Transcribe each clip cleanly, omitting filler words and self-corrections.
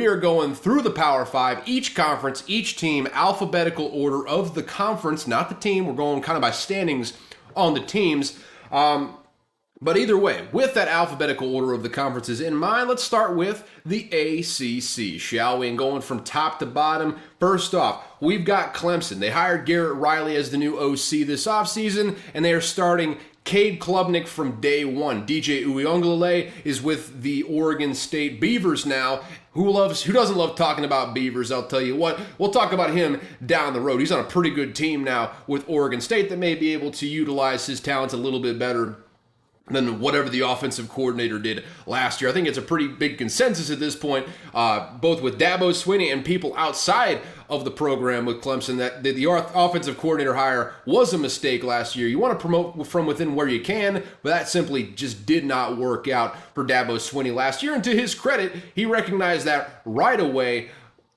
we are going through the Power Five, each conference, each team, alphabetical order of the conference, not the team. We're going kind of by standings on the teams. But either way, with that alphabetical order of the conferences in mind, let's start with the ACC, shall we? And going from top to bottom, first off, we've got Clemson. They hired Garrett Riley as the new OC this offseason, and they are starting Cade Klubnik from day one. DJ Uiagalelei is with the Oregon State Beavers now. Who doesn't love talking about Beavers? I'll tell you what, we'll talk about him down the road. He's on a pretty good team now with Oregon State that may be able to utilize his talents a little bit better than whatever the offensive coordinator did last year. I think it's a pretty big consensus at this point, both with Dabo Swinney and people outside of the program with Clemson, that the offensive coordinator hire was a mistake last year. You want to promote from within where you can, but that simply just did not work out for Dabo Swinney last year. And to his credit, he recognized that right away,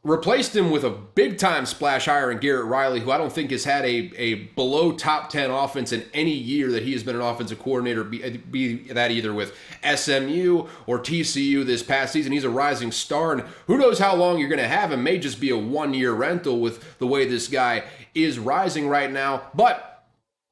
replaced him with a big-time splash hire in Garrett Riley, who I don't think has had a below top 10 offense in any year that he has been an offensive coordinator, be that either with SMU or TCU this past season. He's a rising star, and who knows how long you're going to have him. May just be a one-year rental with the way this guy is rising right now. But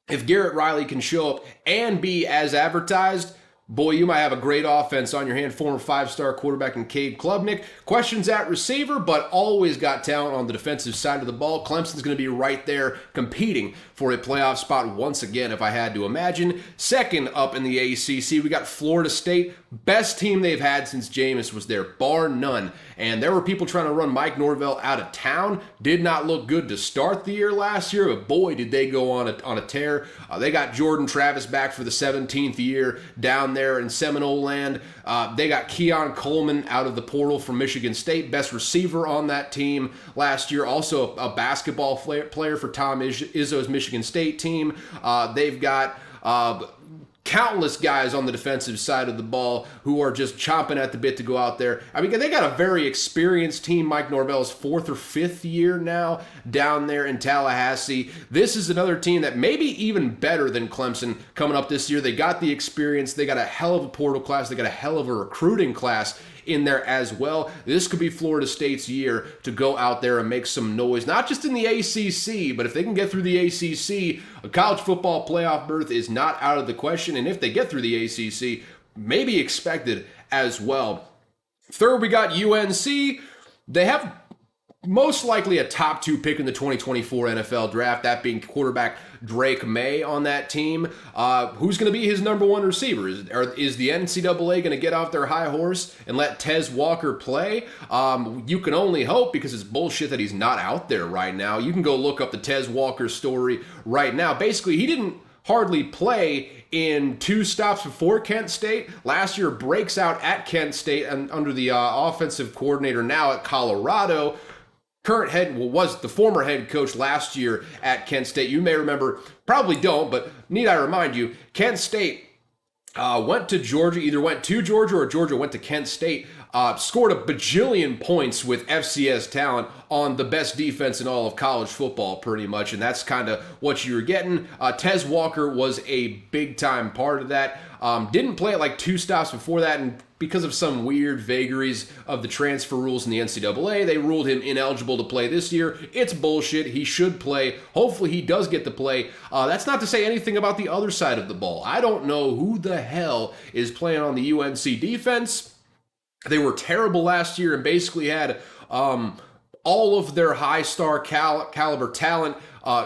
if Garrett Riley can show up and be as advertised, boy, you might have a great offense on your hand. Former five-star quarterback in Cade Klubnik. Questions at receiver, but always got talent on the defensive side of the ball. Clemson's going to be right there competing for a playoff spot once again, if I had to imagine. Second up in the ACC, we got Florida State. Best team they've had since Jameis was there, bar none. And there were people trying to run Mike Norvell out of town. Did not look good to start the year last year, but boy, did they go on a tear. They got Jordan Travis back for the 17th year down there in Seminole land. They got Keon Coleman out of the portal from Michigan State, best receiver on that team last year. Also a basketball player for Tom Izzo's Michigan State team. They've got countless guys on the defensive side of the ball who are just chomping at the bit to go out there. I mean, they got a very experienced team. Mike Norvell's fourth or fifth year now down there in Tallahassee. This is another team that may be even better than Clemson coming up this year. They got the experience. They got a hell of a portal class. They got a hell of a recruiting class in there as well. This could be Florida State's year to go out there and make some noise, not just in the ACC, but if they can get through the ACC, a college football playoff berth is not out of the question, and if they get through the ACC, maybe expected as well. Third, we got UNC. They have most likely a top 2 pick in the 2024 NFL draft, that being quarterback Drake May on that team. Who's going to be his number one receiver? Is the NCAA going to get off their high horse and let Tez Walker play? You can only hope, because it's bullshit that he's not out there right now. You can go look up the Tez Walker story right now. Basically, he didn't hardly play in 2 stops before Kent State. Last year, breaks out at Kent State and under the offensive coordinator now at Colorado. Was the former head coach last year at Kent State. You may remember, probably don't, but need I remind you, Kent State went to Georgia, either went to Georgia or Georgia went to Kent State, scored a bajillion points with FCS talent on the best defense in all of college football, pretty much, and that's kind of what you were getting. Tez Walker was a big-time part of that. Didn't play at like 2 stops before that, and because of some weird vagaries of the transfer rules in the NCAA, they ruled him ineligible to play this year. It's bullshit. He should play. Hopefully he does get to play. That's not to say anything about the other side of the ball. I don't know who the hell is playing on the UNC defense. They were terrible last year and basically had all of their high-star caliber talent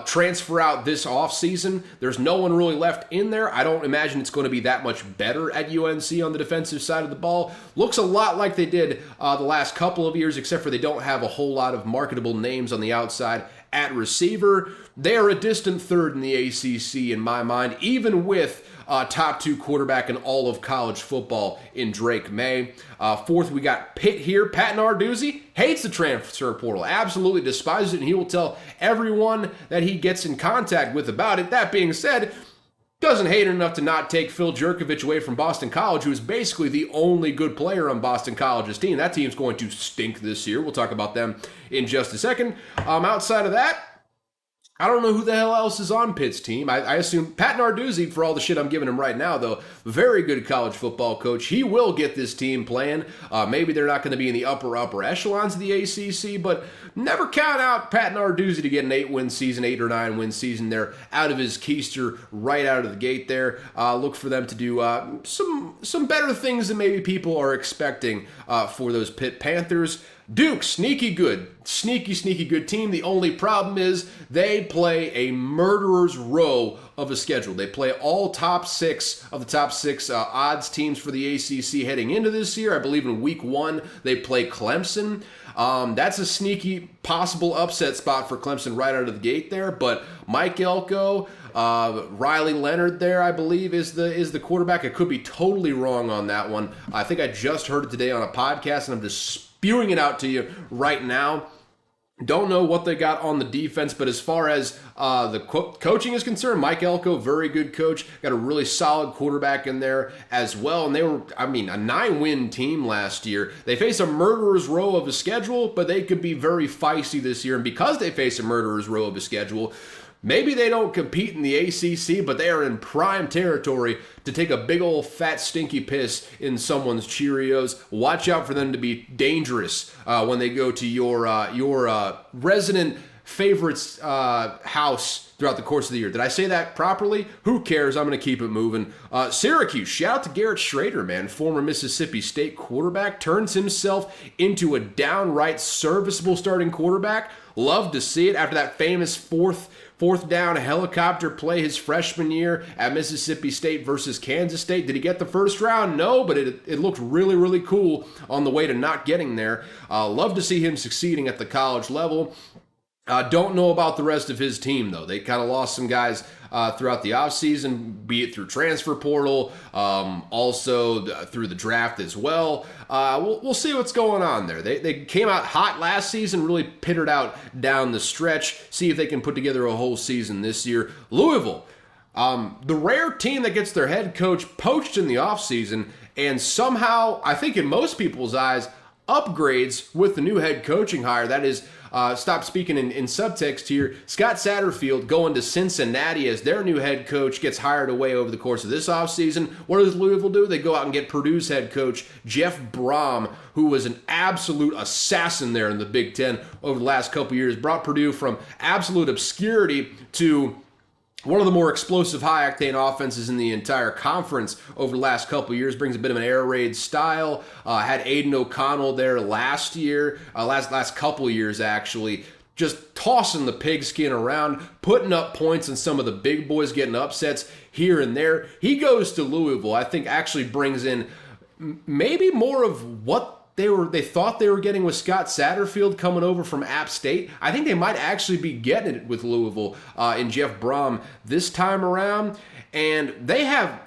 transfer out this offseason. There's no one really left in there. I don't imagine it's going to be that much better at UNC on the defensive side of the ball. Looks a lot like they did the last couple of years, except for they don't have a whole lot of marketable names on the outside at receiver. They are a distant third in the ACC in my mind, even with top 2 quarterback in all of college football in Drake May. Fourth, we got Pitt here. Pat Narduzzi hates the transfer portal, absolutely despises it, and he will tell everyone that he gets in contact with about it. That being said, doesn't hate it enough to not take Phil Jurkovich away from Boston College, who is basically the only good player on Boston College's team. That team's going to stink this year. We'll talk about them in just a second. Outside of that, I don't know who the hell else is on Pitt's team. I assume Pat Narduzzi, for all the shit I'm giving him right now, though, very good college football coach. He will get this team playing. Maybe they're not going to be in the upper echelons of the ACC, but never count out Pat Narduzzi to get an 8-win season, 8 or 9-win season there out of his keister right out of the gate there. Look for them to do some better things than maybe people are expecting for those Pitt Panthers. Duke, sneaky good team. The only problem is they play a murderer's row of a schedule. They play all top six odds teams for the ACC heading into this year. I believe in week 1 they play Clemson. That's a sneaky possible upset spot for Clemson right out of the gate there. But Mike Elko, Riley Leonard there, I believe, is the quarterback. I could be totally wrong on that one. I think I just heard it today on a podcast, and I'm just spewing it out to you right now. Don't know what they got on the defense, but as far as the coaching is concerned, Mike Elko, very good coach, got a really solid quarterback in there as well. And they were, a 9-win team last year. They face a murderer's row of a schedule, but they could be very feisty this year. And because they face a murderer's row of a schedule, maybe they don't compete in the ACC, but they are in prime territory to take a big old fat stinky piss in someone's Cheerios. Watch out for them to be dangerous when they go to your resident favorites house throughout the course of the year. Did I say that properly? Who cares? I'm going to keep it moving. Syracuse, shout out to Garrett Schrader, man. Former Mississippi State quarterback, turns himself into a downright serviceable starting quarterback. Love to see it after that famous fourth down helicopter play his freshman year at Mississippi State versus Kansas State. Did he get the first round? No, but it looked really, really cool on the way to not getting there. Love to see him succeeding at the college level. Don't know about the rest of his team, though. They kind of lost some guys throughout the offseason, be it through transfer portal, also through the draft as well. We'll see what's going on there. They came out hot last season, really pittered out down the stretch. See if they can put together a whole season this year. Louisville, the rare team that gets their head coach poached in the offseason and somehow, I think in most people's eyes, upgrades with the new head coaching hire. That is, stop speaking in subtext here. Scott Satterfield going to Cincinnati as their new head coach gets hired away over the course of this offseason. What does Louisville do? They go out and get Purdue's head coach, Jeff Brom, who was an absolute assassin there in the Big Ten over the last couple years. Brought Purdue from absolute obscurity to one of the more explosive high-octane offenses in the entire conference over the last couple of years. Brings a bit of an air raid style. Had Aiden O'Connell there last year, last couple of years actually, just tossing the pigskin around, putting up points, and some of the big boys getting upsets here and there. He goes to Louisville. I think actually brings in maybe more of what they thought they were getting with Scott Satterfield coming over from App State. I think they might actually be getting it with Louisville in Jeff Brom this time around. And they have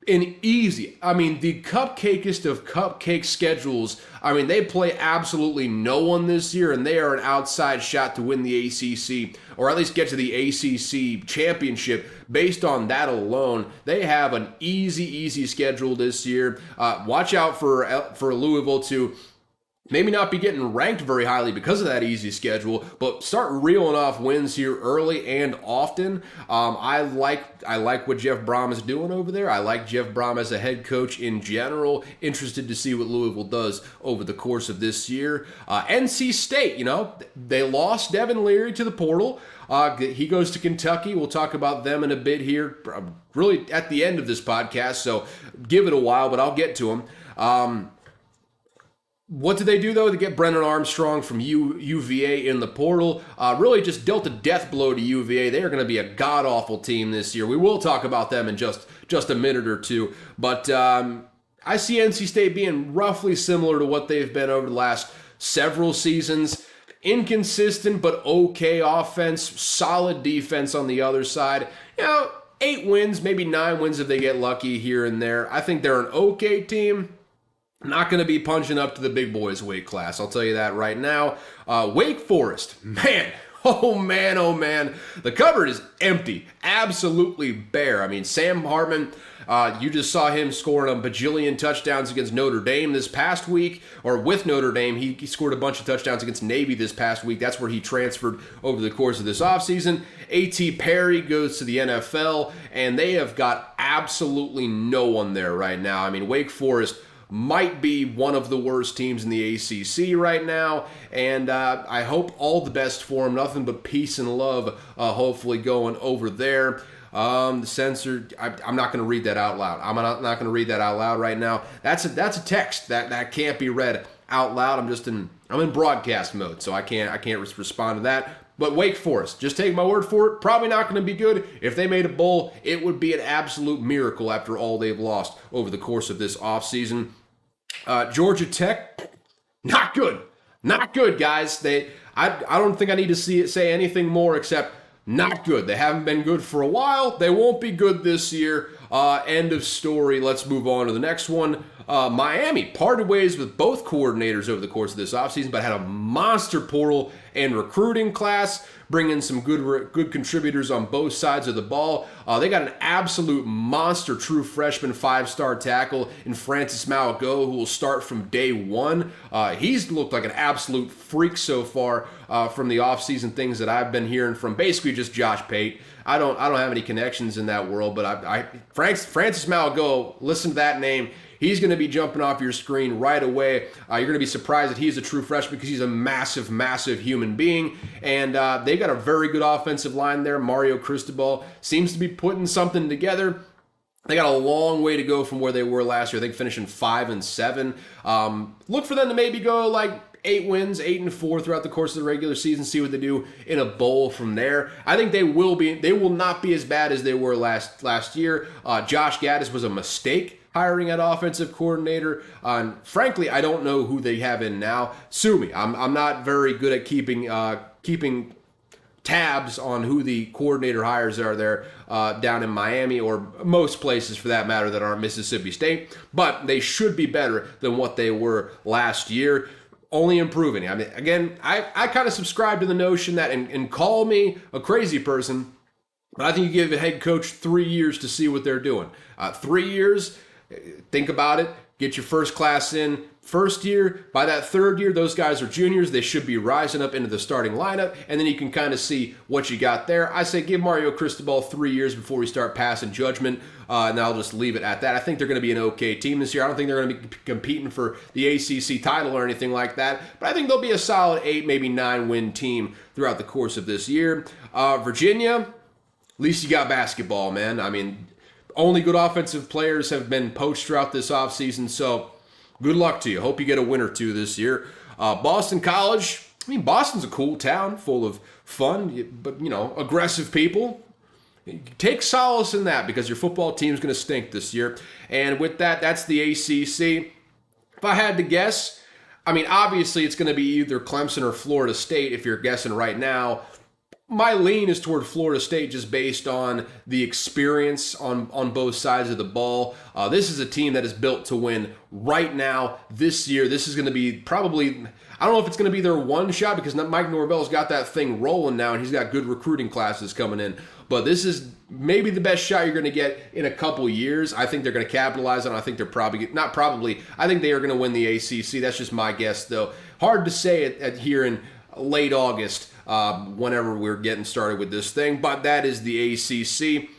an easy, the cupcakeest of cupcake schedules. They play absolutely no one this year, and they are an outside shot to win the ACC, or at least get to the ACC championship. Based on that alone, they have an easy schedule this year. Watch out for Louisville to maybe not be getting ranked very highly because of that easy schedule, but start reeling off wins here early and often. I like what Jeff Brom is doing over there. I like Jeff Brom as a head coach in general. Interested to see what Louisville does over the course of this year. NC State, they lost Devin Leary to the portal. He goes to Kentucky. We'll talk about them in a bit here, really at the end of this podcast, so give it a while, but I'll get to them. What did they do, though, to get Brennan Armstrong from UVA in the portal? Really just dealt a death blow to UVA. They are going to be a god-awful team this year. We will talk about them in just a minute or two. But I see NC State being roughly similar to what they've been over the last several seasons. Inconsistent but okay offense, solid defense on the other side. 8 wins, maybe 9 wins if they get lucky here and there. I think they're an okay team. Not going to be punching up to the big boys weight class. I'll tell you that right now. Wake Forest, man, Oh man, the cupboard is empty, absolutely bare. I mean, Sam Hartman, you just saw him scoring a bajillion touchdowns against Notre Dame this past week, or with Notre Dame. He scored a bunch of touchdowns against Navy this past week. That's where he transferred over the course of this offseason. A.T. Perry goes to the NFL, and they have got absolutely no one there right now. I mean, Wake Forest might be one of the worst teams in the ACC right now, and I hope all the best for them. Nothing but peace and love, hopefully, going over there. The censor, I'm not going to read that out loud. I'm not going to read that out loud right now. That's a text that can't be read out loud. I'm in broadcast mode, so I can't respond to that. But Wake Forest, just take my word for it, probably not going to be good. If they made a bowl, it would be an absolute miracle after all they've lost over the course of this offseason. Georgia Tech, not good. Not good, guys. I don't think I need to say anything more except not good. They haven't been good for a while. They won't be good this year. End of story. Let's move on to the next one. Miami parted ways with both coordinators over the course of this offseason, but had a monster portal and recruiting class, bringing some good contributors on both sides of the ball. They got an absolute monster true freshman 5-star tackle in Francis Malago, who will start from day one. He's looked like an absolute freak so far from the offseason things that I've been hearing from basically just Josh Pate. I don't have any connections in that world, but Francis Malago, listen to that name. He's going to be jumping off your screen right away. You're going to be surprised that he's a true freshman because he's a massive, massive human being. And they've got a very good offensive line there. Mario Cristobal seems to be putting something together. They got a long way to go from where they were last year. I think finishing 5-7. Look for them to maybe go like 8 wins, 8-4 throughout the course of the regular season. See what they do in a bowl from there. I think they will not be as bad as they were last year. Josh Gaddis was a mistake hiring an offensive coordinator. Frankly, I don't know who they have in now. Sue me. I'm not very good at keeping tabs on who the coordinator hires are there down in Miami, or most places for that matter that aren't Mississippi State. But they should be better than what they were last year. Only improving. I mean, again, I kind of subscribe to the notion that, and call me a crazy person, but I think you give a head coach 3 years to see what they're doing. 3 years. Think about it. Get your first class in first year. By that third year, those guys are juniors. They should be rising up into the starting lineup, and then you can kind of see what you got there. I say give Mario Cristobal 3 years before we start passing judgment, and I'll just leave it at that. I think they're going to be an okay team this year. I don't think they're going to be competing for the ACC title or anything like that, but I think they'll be a solid 8, maybe 9-win team throughout the course of this year. Virginia, at least you got basketball, man. I mean, only good offensive players have been poached throughout this offseason, so good luck to you. Hope you get a win or two this year. Boston College, I mean, Boston's a cool town full of fun, but, aggressive people. Take solace in that because your football team's going to stink this year. And with that, that's the ACC. If I had to guess, I mean, obviously it's going to be either Clemson or Florida State if you're guessing right now. My lean is toward Florida State just based on the experience on both sides of the ball. This is a team that is built to win right now this year. This is going to be probably, I don't know if it's going to be their one shot because Mike Norvell's got that thing rolling now and he's got good recruiting classes coming in. But this is maybe the best shot you're going to get in a couple years. I think they're going to capitalize on it. I think they're I think they are going to win the ACC. That's just my guess, though. Hard to say it here in late August. Whenever we're getting started with this thing. But that is the ACC.